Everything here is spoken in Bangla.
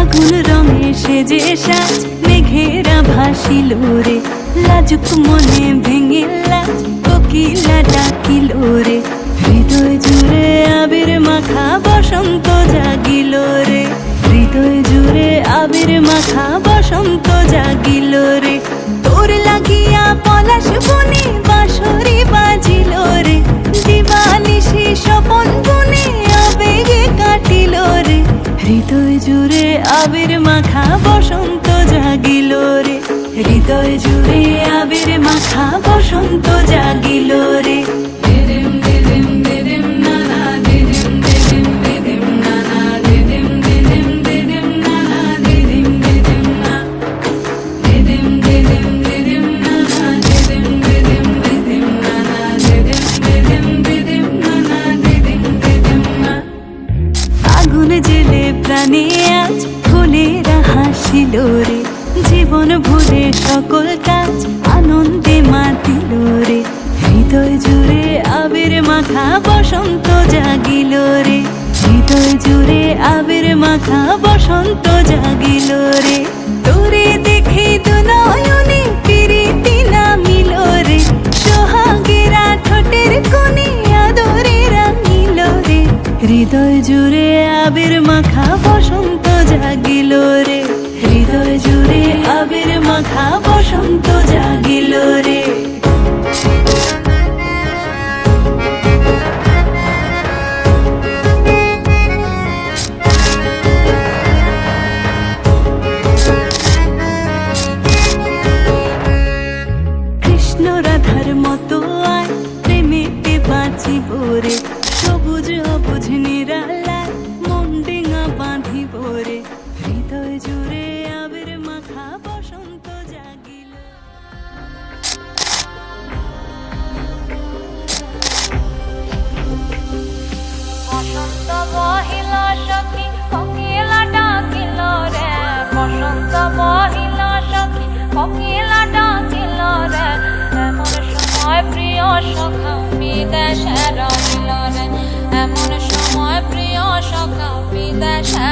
আগুন রঙে সেজে সাজ মেঘেরা ভাসিল রে, লাজুক মনে ভেঙে লাজ কোকিলা ডাকিল রে। হৃদয় জুড়ে আবির মাখা বসন্ত জাগিল রে, হৃদয় জুড়ে আবির মাখা বসন্ত জাগিল রে। তোর লাগিয়া পলাশ বনে বাঁশরি বাজিল রে, দিবানিশি স্বপন বনে আবেগে কাটিল রে। হৃদয় জুড়ে আবির মাখা বসন্ত জাগিল রে, হৃদয় জুড়ে আবির মাখা বসন্ত জাগিল রে। আগুন জেলে প্রাণে আজ ফুলেরা হাসিল রে, জীবন ভুলে সকল কাজ আনন্দে মাতিল রে। হৃদয় জুড়ে আবির মাখা বসন্ত জাগিল রে, হৃদয় জুড়ে আবির মাখা বসন্ত জাগিল রে। তোরে দেখে দুনয়নে প্রীতি নামিল রে, সোহাগেরা ঠোঁটের কোণে আদরে রাঙিল রে। হৃদয় জুড়ে আবির মাখা বসন্ত জাগিল রে, হৃদয় জুড়ে আবির মাখা বসন্ত জাগিল রে। কৃষ্ণ রাধার মতো আয় প্রেমেতে বাঁচিব রে, সবুজ অবুঝ নিরালায় মন ডিঙা বাঁধিব রে। হৃদয় জুড়ে আবির মাখা বসন্ত জাগিল। বসন্ত বহিল সখী কোকিলা ডাকিল রে, বসন্ত বহিল সখী কোকিলা ডাকিল রে। এমন সময় প্রিয় সখা বিদেশে রহিল রে, এমন সময় প্রিয় সখা বিদেশে